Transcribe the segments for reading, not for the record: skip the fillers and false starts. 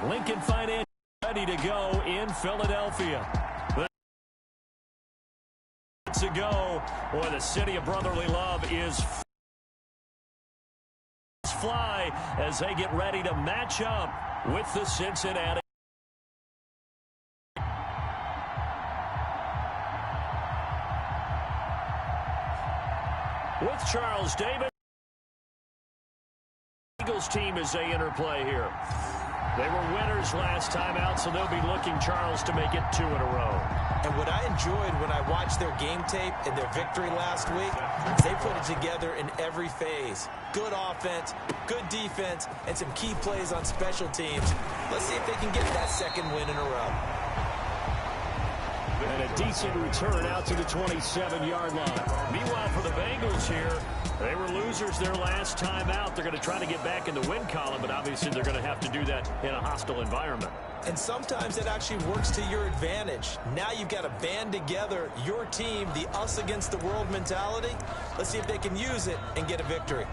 Lincoln Financial ready to go in Philadelphia. To go. Boy, the city of brotherly love is fly as they get ready to match up with the Cincinnati. With Charles Davis, Eagles team as they interplay here. They were winners last time out, so they'll be looking, Charles, to make it 2 in a row. And what I enjoyed when I watched their game tape and their victory last week is they put it together in every phase. Good offense, good defense, and some key plays on special teams. Let's see if they can get that second win in a row. And a decent return out to the 27-yard line. Meanwhile, for the Bengals here, they were losers their last time out. They're going to try to get back in the win column, but obviously they're going to have to do that in a hostile environment. And sometimes it actually works to your advantage. Now you've got to band together your team, the us against the world mentality. Let's see if they can use it and get a victory.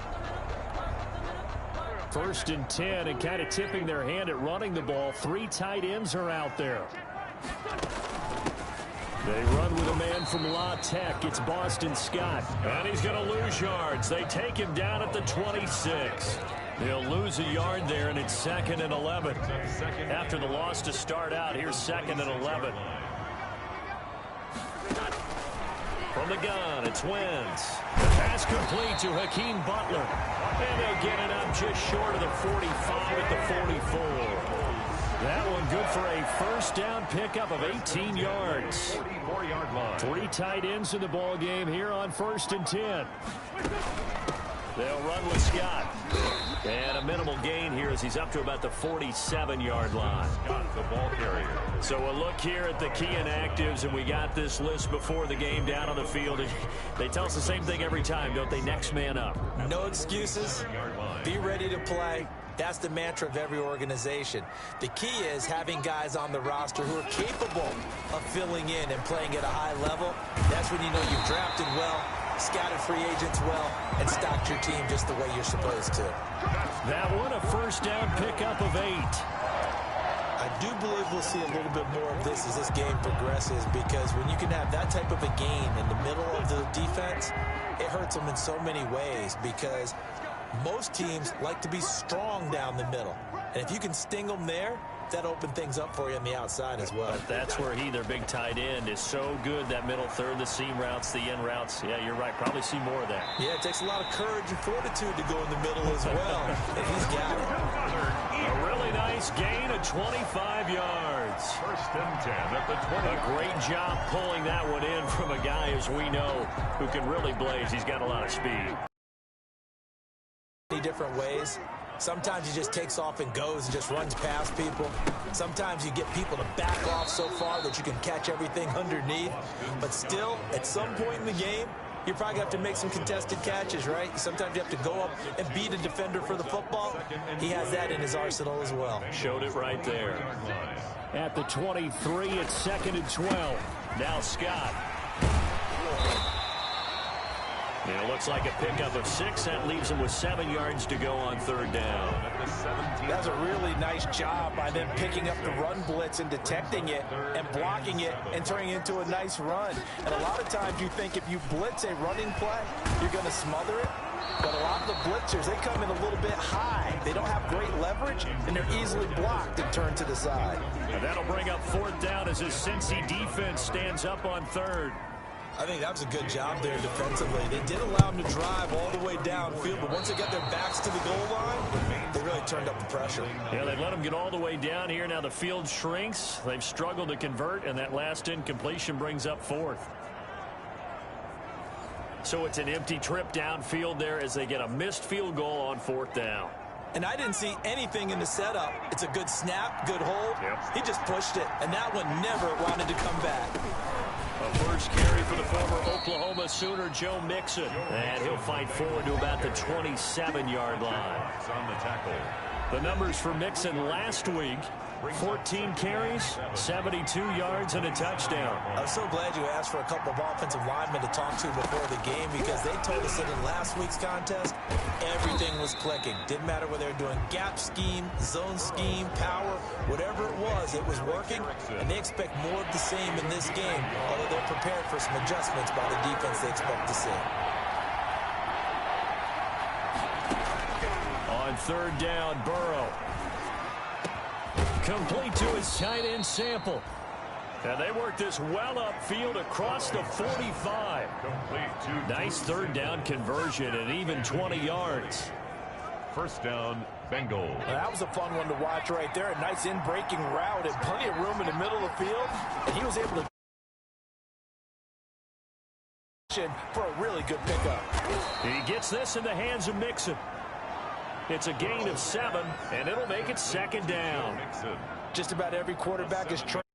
1st and 10, and kind of tipping their hand at running the ball. 3 tight ends are out there. They run with a man from La Tech. It's Boston Scott. And he's going to lose yards. They take him down at the 26. He'll lose a yard there, and it's 2nd and 11. After the loss to start out, here's 2nd and 11. From the gun, it's Wentz. The pass complete to Hakeem Butler. And they'll get it up just short of the 45 at the 44. That one good for a first down pickup of 18 yards. 44-yard line. 3 tight ends in the ball game here on 1st and 10. They'll run with Scott. And a minimal gain here as he's up to about the 47-yard line. The ball carrier. So a look here at the key inactives, and we got this list before the game down on the field. They tell us the same thing every time, don't they? Next man up. No excuses. Be ready to play. That's the mantra of every organization. The key is having guys on the roster who are capable of filling in and playing at a high level. That's when you know you've drafted well, scouted free agents well, and stocked your team just the way you're supposed to. That one a first down pickup of 8. I do believe we'll see a little bit more of this as this game progresses, because when you can have that type of a game in the middle of the defense, it hurts them in so many ways, because most teams like to be strong down the middle. And if you can sting them there, that opened things up for you on the outside as well. But that's where their big tight end, is so good. That middle third, the seam routes, the in routes. Yeah, you're right. Probably see more of that. Yeah, it takes a lot of courage and fortitude to go in the middle as well. And he's got it. A really nice gain of 25 yards. 1st and 10 at the 20. A great job pulling that one in from a guy, as we know, who can really blaze. He's got a lot of speed. Different ways. Sometimes he just takes off and goes and just runs past people. Sometimes you get people to back off so far that you can catch everything underneath. But still, at some point in the game, you probably have to make some contested catches, right? Sometimes you have to go up and beat a defender for the football. He has that in his arsenal as well. Showed it right there. At the 23, it's 2nd and 12. Now Scott. And it looks like a pickup of 6. That leaves him with 7 yards to go on 3rd down. That's a really nice job by them picking up the run blitz and detecting it and blocking it and turning it into a nice run. And a lot of times you think if you blitz a running play, you're going to smother it. But a lot of the blitzers, they come in a little bit high. They don't have great leverage, and they're easily blocked and turned to the side. And that'll bring up 4th down as his Cincy defense stands up on 3rd. I think that was a good job there defensively. They did allow them to drive all the way downfield, but once they got their backs to the goal line, they really turned up the pressure. Yeah, they let them get all the way down here. Now the field shrinks. They've struggled to convert, and that last incompletion brings up 4th. So it's an empty trip downfield there as they get a missed field goal on 4th down. And I didn't see anything in the setup. It's a good snap, good hold. Yep. He just pushed it, and that one never wanted to come back. A first carry for the former Oklahoma Sooner, Joe Mixon. And he'll fight forward to about the 27-yard line. On the tackle. The numbers for Mixon last week, 14 carries, 72 yards, and a touchdown. I'm so glad you asked for a couple of offensive linemen to talk to before the game, because they told us that in last week's contest, everything was clicking. Didn't matter whether they were doing gap scheme, zone scheme, power, whatever it was working, and they expect more of the same in this game, although they're prepared for some adjustments by the defense they expect to see. On third down, Burrow. Complete to his tight end Sample. And they work this well upfield across the 45. Nice third down conversion and even 20 yards. First down, Bengals. Well, that was a fun one to watch right there. A nice in-breaking route and plenty of room in the middle of the field. And he was able to for a really good pickup. He gets this in the hands of Mixon. It's a gain of 7, and it'll make it second down. Just about every quarterback is trying.